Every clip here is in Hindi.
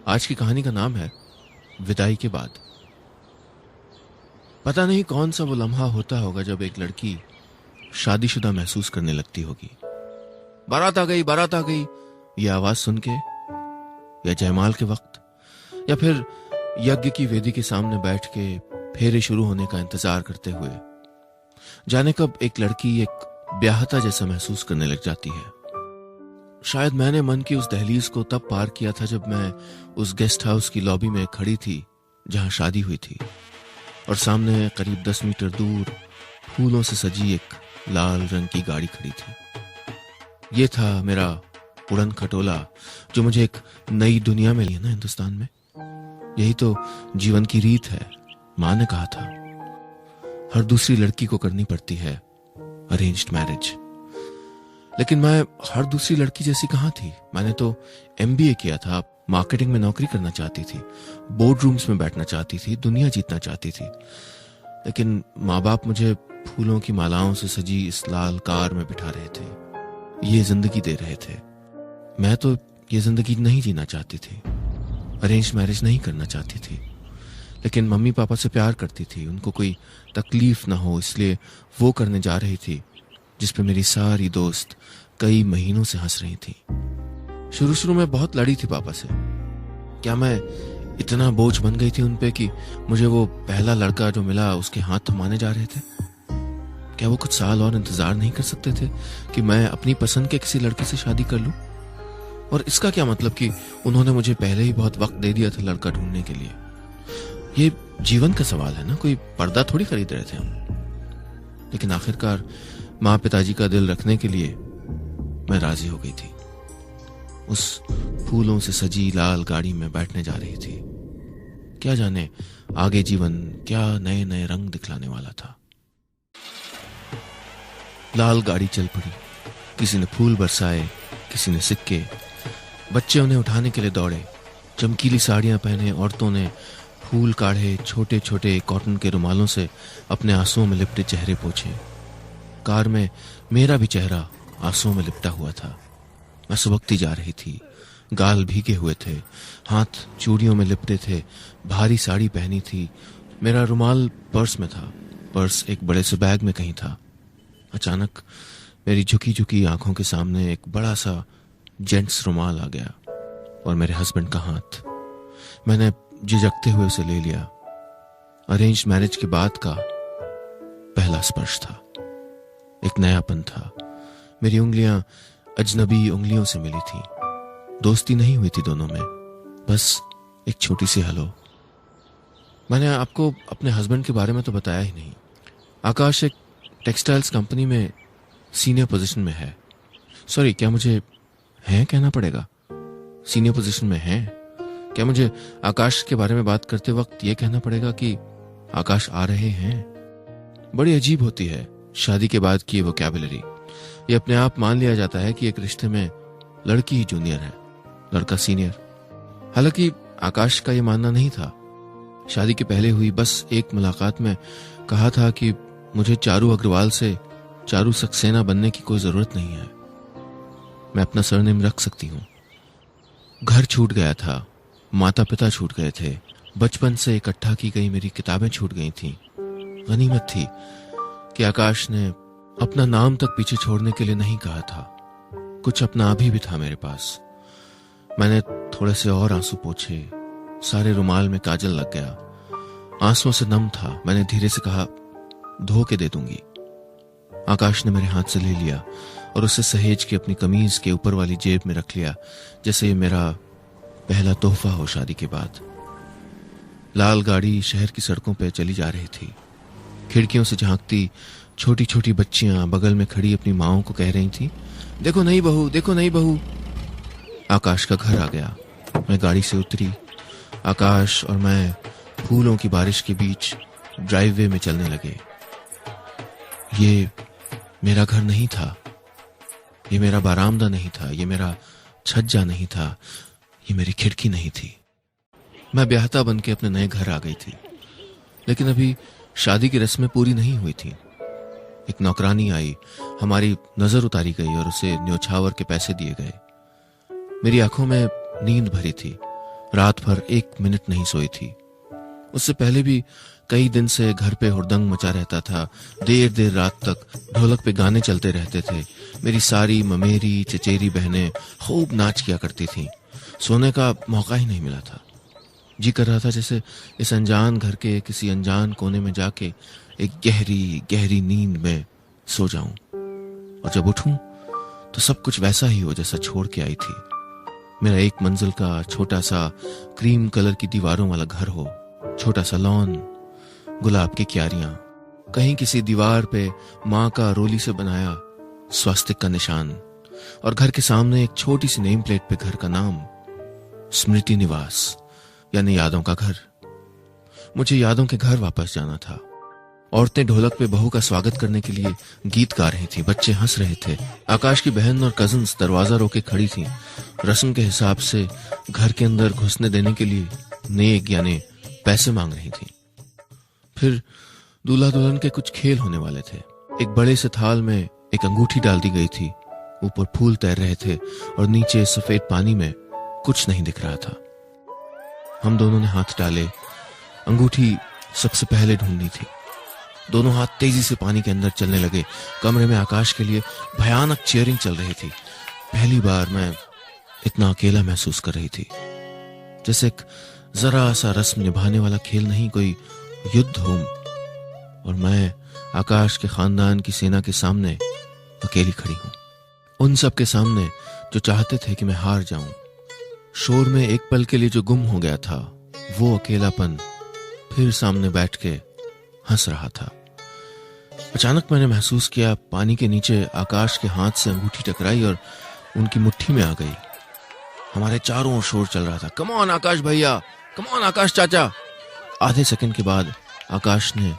आज की कहानी का नाम है विदाई के बाद। पता नहीं कौन सा वो लम्हा होता होगा जब एक लड़की शादीशुदा महसूस करने लगती होगी। बारात आ गई, बारात आ गई, ये आवाज सुन के, या जयमाल के वक्त, या फिर यज्ञ की वेदी के सामने बैठ के फेरे शुरू होने का इंतजार करते हुए। जाने कब एक लड़की एक ब्याहता जैसा महसूस करने लग जाती है। शायद मैंने मन की उस दहलीज को तब पार किया था जब मैं उस गेस्ट हाउस की लॉबी में खड़ी थी जहां शादी हुई थी, और सामने करीब 10 मीटर दूर फूलों से सजी एक लाल रंग की गाड़ी खड़ी थी। ये था मेरा उड़न खटोला जो मुझे एक नई दुनिया में लिया ना हिंदुस्तान में। यही तो जीवन की रीत है, मां ने कहा था। हर दूसरी लड़की को करनी पड़ती है अरेंज्ड मैरिज। लेकिन मैं हर दूसरी लड़की जैसी कहां थी। मैंने तो MBA किया था, मार्केटिंग में नौकरी करना चाहती थी, बोर्ड रूम्स में बैठना चाहती थी, दुनिया जीतना चाहती थी। लेकिन माँ बाप मुझे फूलों की मालाओं से सजी इस लाल कार में बिठा रहे थे, ये जिंदगी दे रहे थे। मैं तो ये जिंदगी नहीं जीना चाहती थी, अरेंज मैरिज नहीं करना चाहती थी। लेकिन मम्मी पापा से प्यार करती थी, उनको कोई तकलीफ ना हो इसलिए वो करने जा रही थी, जिस पे मेरी सारी दोस्त कई महीनों से हंस रही थी। शुरू शुरू में बहुत लड़ी थी पापा से। क्या मैं इतना बोझ बन गई थी उनपे कि मुझे वो पहला लड़का जो मिला उसके हाथ थमाने जा रहे थे? क्या वो कुछ साल और इंतजार नहीं कर सकते थे कि मैं अपनी पसंद के किसी लड़के से शादी कर लूं? और इसका क्या मतलब कि उन्होंने मुझे पहले ही बहुत वक्त दे दिया था लड़का ढूंढने के लिए? ये जीवन का सवाल है ना, कोई पर्दा थोड़ी खरीद रहे थे हम। लेकिन आखिरकार माँ पिताजी का दिल रखने के लिए मैं राजी हो गई थी। उस फूलों से सजी लाल गाड़ी में बैठने जा रही थी। क्या जाने आगे जीवन क्या नए नए रंग दिखलाने वाला था। लाल गाड़ी चल पड़ी। किसी ने फूल बरसाए, किसी ने सिक्के। बच्चे उन्हें उठाने के लिए दौड़े। चमकीली साड़ियां पहने औरतों ने फूल काढ़े, छोटे छोटे कॉटन के रुमालों से अपने आंसुओं में लिपटे चेहरे पोंछे। कार में मेरा भी चेहरा आंसुओं में लिपटा हुआ था। मैं सुबकती जा रही थी, गाल भीगे हुए थे, हाथ चूड़ियों में लिपटे थे, भारी साड़ी पहनी थी। मेरा रुमाल पर्स में था, पर्स एक बड़े से बैग में कहीं था। अचानक मेरी झुकी झुकी आंखों के सामने एक बड़ा सा जेंट्स रुमाल आ गया और मेरे हस्बैंड का हाथ। मैंने झिझकते हुए उसे ले लिया। अरेंज मैरिज के बाद का पहला स्पर्श था, एक नयापन था। मेरी उंगलियां अजनबी उंगलियों से मिली थी। दोस्ती नहीं हुई थी दोनों में, बस एक छोटी सी हेलो। मैंने आपको अपने हस्बैंड के बारे में तो बताया ही नहीं। आकाश एक टेक्सटाइल्स कंपनी में सीनियर पोजीशन में है। सॉरी, क्या मुझे है कहना पड़ेगा? सीनियर पोजीशन में है। क्या मुझे आकाश के बारे में बात करते वक्त यह कहना पड़ेगा कि आकाश आ रहे हैं? बड़ी अजीब होती है शादी के बाद की वोकैबुलरी। ये अपने आप मान लिया जाता है कि एक रिश्ते में लड़की ही जूनियर है, लड़का सीनियर। हालांकि आकाश का ये मानना नहीं था। शादी के पहले हुई बस एक मुलाकात में कहा था कि मुझे चारू अग्रवाल से चारू सक्सेना बनने की कोई जरूरत नहीं है, मैं अपना सरनेम रख सकती हूँ। घर छूट गया था, माता पिता छूट गए थे, बचपन से इकट्ठा की गई मेरी किताबें छूट गई थी। गनीमत थी कि आकाश ने अपना नाम तक पीछे छोड़ने के लिए नहीं कहा था। कुछ अपना अभी भी था मेरे पास। मैंने थोड़े से और आंसू पोंछे, सारे रुमाल में काजल लग गया। आंसुओं से नम था। मैंने धीरे से कहा, धो के दे दूंगी। आकाश ने मेरे हाथ से ले लिया और उसे सहेज के अपनी कमीज के ऊपर वाली जेब में रख लिया, जैसे ये मेरा पहला तोहफा हो शादी के बाद। लाल गाड़ी शहर की सड़कों पर चली जा रही थी। खिड़कियों से झांकती छोटी छोटी बच्चियां बगल में खड़ी अपनी माओं को कह रही थी, देखो नई बहू, देखो नई बहू। आकाश का घर आ गया। मैं गाड़ी से उतरी। आकाश और मैं फूलों की बारिश के बीच ड्राइववे में चलने लगे। ये मेरा घर नहीं था, ये मेरा बारामदा नहीं था, ये मेरा छज्जा नहीं था, ये मेरी खिड़की नहीं थी। मैं ब्याहता बन के अपने नए घर आ गई थी। लेकिन अभी शादी की रस्में पूरी नहीं हुई थी। एक नौकरानी आई, हमारी नजर उतारी गई और उसे न्योछावर के पैसे दिए गए। मेरी आंखों में नींद भरी थी। रात भर 1 मिनट नहीं सोई थी। उससे पहले भी कई दिन से घर पे हुड़दंग मचा रहता था। देर देर रात तक ढोलक पे गाने चलते रहते थे। मेरी सारी ममेरी चचेरी बहनें खूब नाच किया करती थीं। सोने का मौका ही नहीं मिला था। जी कर रहा था जैसे इस अनजान घर के किसी अनजान कोने में जाके एक गहरी गहरी नींद में सो जाऊं, और जब उठूं तो सब कुछ वैसा ही हो जैसा छोड़ के आई थी। मेरा 1 मंजिल का छोटा सा क्रीम कलर की दीवारों वाला घर हो, छोटा सा लॉन, गुलाब की क्यारियां, कहीं किसी दीवार पे माँ का रोली से बनाया स्वास्तिक का निशान, और घर के सामने एक छोटी सी नेम प्लेट पे घर का नाम, स्मृति निवास, यानी यादों का घर। मुझे यादों के घर वापस जाना था। औरतें ढोलक पे बहू का स्वागत करने के लिए गीत गा रही थी। बच्चे हंस रहे थे। आकाश की बहन और कजिन्स दरवाजा रोके खड़ी थी। रस्म के हिसाब से घर के अंदर घुसने देने के लिए नेक यानी पैसे मांग रही थी। फिर दूल्हा दुल्हन के कुछ खेल होने वाले थे। एक बड़े से थाल में एक अंगूठी डाल दी गई थी। ऊपर फूल तैर रहे थे और नीचे सफेद पानी में कुछ नहीं दिख रहा था। हम दोनों ने हाथ डाले। अंगूठी सबसे पहले ढूंढनी थी। दोनों हाथ तेजी से पानी के अंदर चलने लगे। कमरे में आकाश के लिए भयानक चीयरिंग चल रही थी। पहली बार मैं इतना अकेला महसूस कर रही थी, जैसे एक जरा सा रस्म निभाने वाला खेल नहीं, कोई युद्ध हो, और मैं आकाश के खानदान की सेना के सामने अकेली खड़ी हूं। उन सब के सामने जो चाहते थे कि मैं हार जाऊं। शोर में एक पल के लिए जो गुम हो गया था, वो अकेलापन फिर सामने बैठ के हंस रहा था। अचानक मैंने महसूस किया पानी के नीचे आकाश के हाथ से अंगूठी टकराई और उनकी मुट्ठी में आ गई। हमारे चारों ओर शोर चल रहा था, कम ऑन आकाश भैया, कम ऑन आकाश चाचा। आधे सेकंड के बाद आकाश ने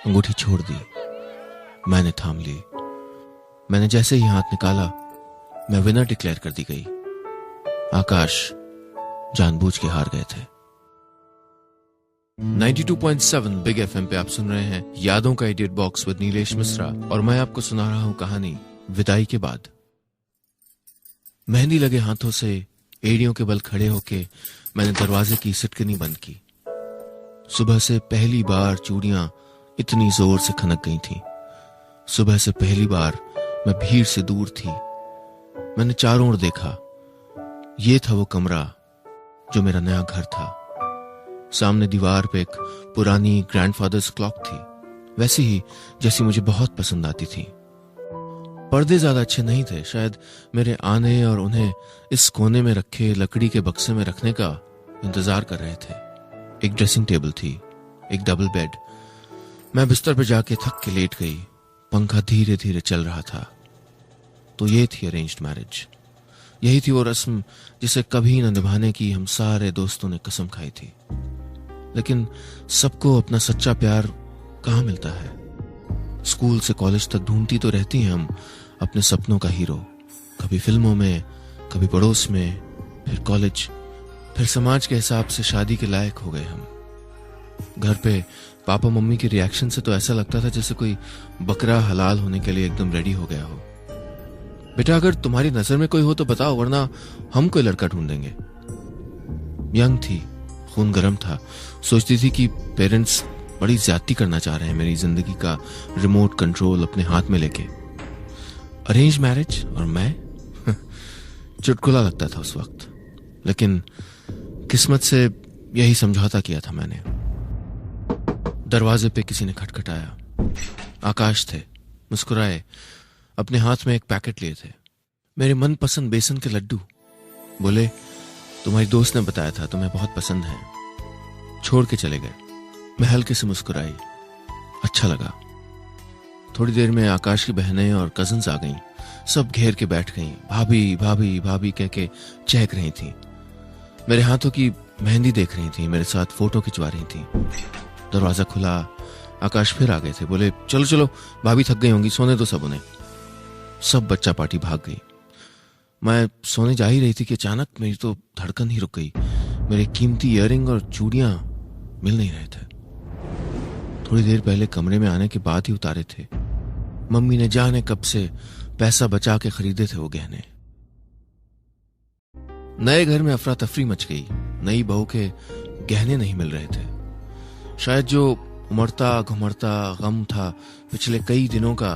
अंगूठी छोड़ दी। मैंने थाम ली। मैंने जैसे ही हाथ निकाला, मैं विनर डिक्लेयर कर दी गई। आकाश जानबूझ के हार गए थे। 92.7 बिग एफएम पे आप सुन रहे हैं यादों का idiot box with Nilesh Mishra, और मैं आपको सुना रहा हूं कहानी विदाई के बाद। मेहंदी लगे हाथों से एड़ियों के बल खड़े होके मैंने दरवाजे की सिटकनी बंद की। सुबह से पहली बार चूड़ियां इतनी जोर से खनक गई थीं। सुबह से पहली बार मैं भीड़ से दूर थी। मैंने चारों ओर देखा। ये था वो कमरा जो मेरा नया घर था। सामने दीवार पे एक पुरानी ग्रैंडफादर्स क्लॉक थी, वैसी ही जैसी मुझे बहुत पसंद आती थी। पर्दे ज्यादा अच्छे नहीं थे, शायद मेरे आने और उन्हें इस कोने में रखे लकड़ी के बक्से में रखने का इंतजार कर रहे थे। एक ड्रेसिंग टेबल थी, एक डबल बेड। मैं बिस्तर पर जाके थक के लेट गई। पंखा धीरे धीरे चल रहा था। तो ये थी अरेंज्ड मैरिज। यही थी वो रस्म जिसे कभी न निभाने की हम सारे दोस्तों ने कसम खाई थी। लेकिन सबको अपना सच्चा प्यार कहाँ मिलता है। स्कूल से कॉलेज तक ढूंढती तो रहती हैं हम अपने सपनों का हीरो, कभी फिल्मों में, कभी पड़ोस में, फिर कॉलेज, फिर समाज के हिसाब से शादी के लायक हो गए हम। घर पे पापा मम्मी के रिएक्शन से तो ऐसा लगता था जैसे कोई बकरा हलाल होने के लिए एकदम रेडी हो गया हो। बेटा अगर तुम्हारी नजर में कोई हो तो बताओ, वरना हम कोई लड़का ढूंढेंगे। यंग थी, खून गर्म था, सोचती थी कि पेरेंट्स बड़ी ज्यादती करना चाह रहे हैं, मेरी जिंदगी का रिमोट कंट्रोल अपने हाथ में लेके। अरेंज मैरिज और मैं चुटकुला लगता था उस वक्त, लेकिन किस्मत से यही समझौता किया था मैंने। दरवाजे पे किसी ने खटखटाया। आकाश थे, मुस्कुराए, अपने हाथ में एक पैकेट लिए थे, मेरे मनपसंद बेसन के लड्डू। बोले तुम्हारी दोस्त ने बताया था तुम्हें बहुत पसंद है। छोड़ के चले गए। मैं हल्के से मुस्कुराई, अच्छा लगा। थोड़ी देर में आकाश की बहनें और कजिन्स आ गईं। सब घेर के बैठ गईं। भाभी भाभी भाभी कह के चहक रही थी। मेरे हाथों की मेहंदी देख रही थी, मेरे साथ फोटो खिंचवा रही थी। दरवाजा खुला, आकाश फिर आ गए थे। बोले चलो चलो, भाभी थक गई होंगी, सोने दो सब उन्हें। सब बच्चा पार्टी भाग गई। मैं सोने जा ही रही थी कि अचानक मेरी तो धड़कन ही रुक गई। मेरे कीमती इयररिंग और चूड़ियां मिल नहीं रहे थे। थोड़ी देर पहले कमरे में आने के बाद ही उतारे थे। मम्मी ने जाने कब से पैसा बचा के खरीदे थे वो गहने। नए घर में अफरा तफरी मच गई। नई बहू के गहने नहीं मिल रहे थे। शायद जो उमड़ता घुमड़ता गम था पिछले कई दिनों का,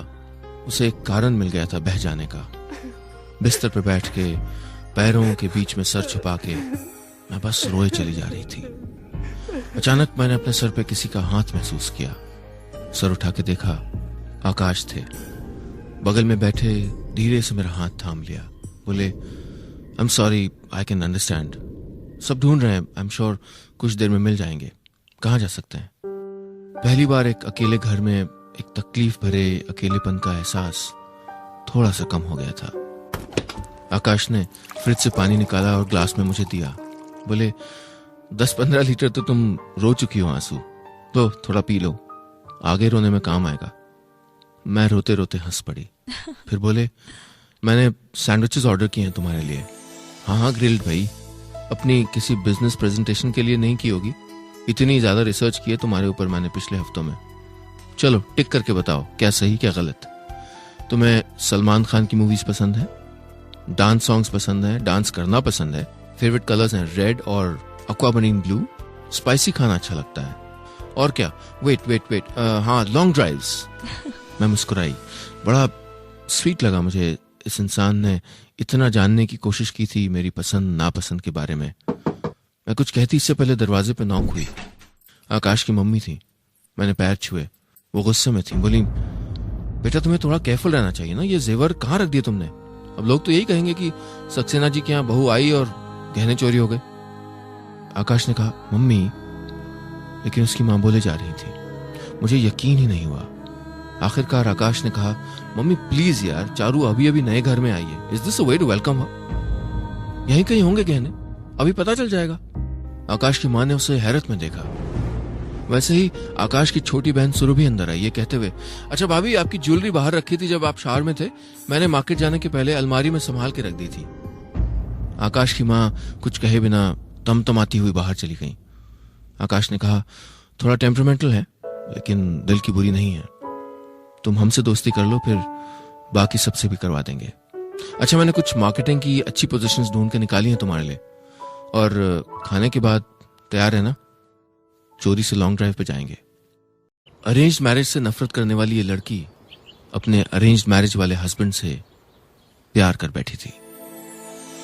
उसे एक कारण मिल गया था बह जाने का। बिस्तर पर बैठ के पैरों के बीच में सर छुपा के मैं बस रोए चली जा रही थी। अचानक मैंने अपने सर पे किसी का हाथ महसूस किया। सर उठा के देखा, आकाश थे। बगल में बैठे धीरे से मेरा हाथ थाम लिया। बोले, I am sorry, I can understand. सब ढूंढ रहे हैं, आई एम श्योर कुछ देर में मिल जाएंगे। कहाँ जा सकते हैं? पहली बार एक अकेले घर में एक तकलीफ भरे अकेलेपन का एहसास थोड़ा सा कम हो गया था। आकाश ने फ्रिज से पानी निकाला और ग्लास में मुझे दिया। बोले, 10-15 लीटर तो तुम रो चुकी हो आंसू, तो थोड़ा पी लो, आगे रोने में काम आएगा। मैं रोते रोते हंस पड़ी। फिर बोले, मैंने सैंडविचेस ऑर्डर किए हैं तुम्हारे लिए। हाँ, ग्रिल्ड भाई। अपनी किसी बिजनेस प्रेजेंटेशन के लिए नहीं की होगी, इतनी ज्यादा रिसर्च की है तुम्हारे ऊपर मैंने पिछले हफ्तों में। चलो टिक करके बताओ, क्या सही क्या गलत। तुम्हें सलमान खान की मूवीज पसंद है, डांस सॉन्ग्स पसंद है, डांस करना पसंद है, फेवरेट कलर्स हैं रेड और एक्वामरीन ब्लू, स्पाइसी खाना अच्छा लगता है, और क्या, वेट, हाँ, लॉन्ग ड्राइव्स। मैं मुस्कुराई। बड़ा स्वीट लगा मुझे, इस इंसान ने इतना जानने की कोशिश की थी मेरी पसंद नापसंद के बारे में। मैं कुछ कहती इससे पहले दरवाजे पे नॉक हुई। आकाश की मम्मी थी। मैंने पैर छुए। वो गुस्से में थी। बोली, बेटा तुम्हें थोड़ा केयरफुल रहना चाहिए ना, ये जेवर कहाँ रख दिए तुमने? अब लोग तो यही कहेंगे कि सक्सेना जी के यहाँ बहू आई और गहने चोरी हो गए। आकाश ने कहा, मम्मी, लेकिन उसकी माँ बोले जा रही थी। मुझे यकीन ही नहीं हुआ। आखिरकार आकाश ने कहा, मम्मी प्लीज यार, चारू अभी अभी नए घर में आई है, is this a way to welcome her? यहीं कहीं होंगे गहने, अभी पता चल जाएगा। आकाश की माँ ने उसे हैरत में देखा। वैसे ही आकाश की छोटी बहन सुरभि अंदर आई, ये कहते हुए, अच्छा भाभी, आपकी ज्वेलरी बाहर रखी थी जब आप शावर में थे, मैंने मार्केट जाने के पहले अलमारी में संभाल के रख दी थी। आकाश की माँ कुछ कहे बिना तमतमाती हुई बाहर चली गई। आकाश ने कहा, थोड़ा टेम्परामेंटल है, लेकिन दिल की बुरी नहीं है। तुम हमसे दोस्ती कर लो, फिर बाकी सबसे भी करवा देंगे। अच्छा, मैंने कुछ मार्केटिंग की अच्छी पोजीशंस ढूंढ के निकाली हैं तुम्हारे लिए, और खाने के बाद तैयार है ना? चोरी से लॉन्ग ड्राइव पे जाएंगे। अरेंज्ड मैरिज से नफरत करने वाली ये लड़की अपने अरेंज्ड मैरिज वाले हस्बैंड से प्यार कर बैठी थी।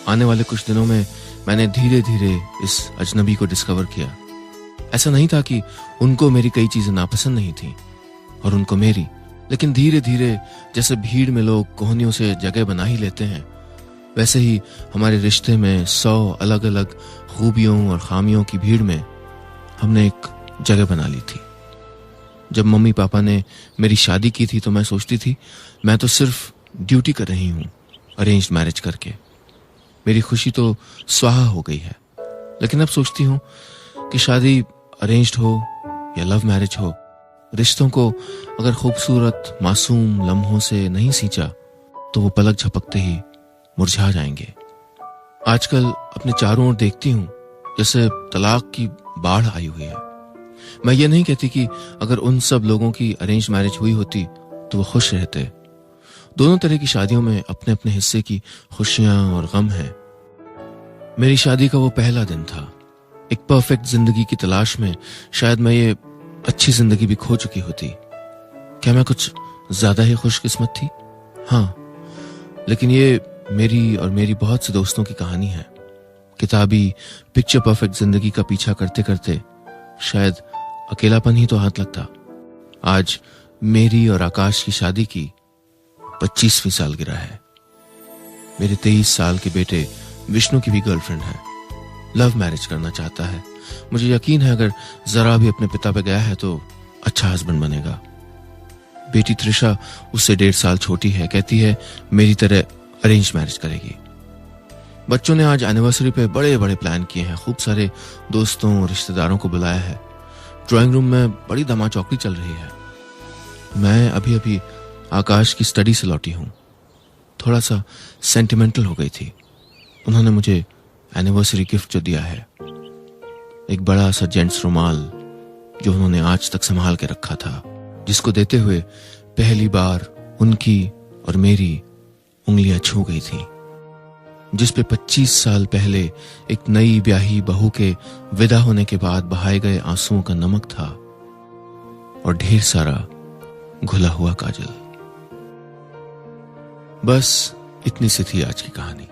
आने वाले कुछ दिनों में मैंने धीरे धीरे इस अजनबी को डिस्कवर किया। ऐसा नहीं था कि उनको मेरी कई चीजें नापसंद नहीं थी और उनको मेरी, लेकिन धीरे धीरे जैसे भीड़ में लोग कोहनियों से जगह बना ही लेते हैं, वैसे ही हमारे रिश्ते में 100 अलग अलग खूबियों और खामियों की भीड़ में हमने एक जगह बना ली थी। जब मम्मी पापा ने मेरी शादी की थी तो मैं सोचती थी मैं तो सिर्फ ड्यूटी कर रही हूँ अरेंज्ड मैरिज करके, मेरी खुशी तो स्वाहा हो गई है। लेकिन अब सोचती हूँ कि शादी अरेंज्ड हो या लव मैरिज हो, रिश्तों को अगर खूबसूरत मासूम लम्हों से नहीं सींचा तो वो पलक झपकते ही मुरझा जाएंगे। आजकल अपने चारों ओर देखती हूँ जैसे तलाक की बाढ़ आई हुई है। मैं ये नहीं कहती कि अगर उन सब लोगों की अरेंज मैरिज हुई होती तो वो खुश रहते। दोनों तरह की शादियों में अपने अपने हिस्से की खुशियां और गम है। मेरी शादी का वो पहला दिन था। एक परफेक्ट जिंदगी की तलाश में शायद मैं ये अच्छी जिंदगी भी खो चुकी होती। क्या मैं कुछ ज्यादा ही खुशकिस्मत थी? हाँ, लेकिन ये मेरी और मेरी बहुत से दोस्तों की कहानी है। किताबी पिक्चर परफेक्ट जिंदगी का पीछा करते करते शायद अकेलापन ही तो हाथ लगता। आज मेरी और आकाश की शादी की 25वीं सालगिरह है। मेरे 23 साल के बेटे विष्णु की भी गर्लफ्रेंड है, लव मैरिज करना चाहता है। मुझे यकीन है अगर जरा भी अपने पिता पे गया है तो अच्छा हस्बैंड बनेगा। बेटी त्रिशा उससे 1.5 साल छोटी है, कहती है मेरी तरह अरेंज मैरिज करेगी। बच्चों ने आज एनिवर्सरी पे बड़े बड़े प्लान किए हैं, खूब सारे दोस्तों और रिश्तेदारों को बुलाया है। ड्राइंग रूम में बड़ी धमाचौकड़ी चल रही है। मैं अभी अभी आकाश की स्टडी से लौटी हूँ, थोड़ा सा सेंटिमेंटल हो गई थी। उन्होंने मुझे एनिवर्सरी गिफ्ट जो दिया है, एक बड़ा सा जेंट्स रुमाल जो उन्होंने आज तक संभाल के रखा था, जिसको देते हुए पहली बार उनकी और मेरी उंगलियां छू गई थी। जिस पे 25 साल पहले एक नई ब्याही बहू के विदा होने के बाद बहाए गए आंसुओं का नमक था और ढेर सारा घुला हुआ काजल। बस इतनी सी थी आज की कहानी।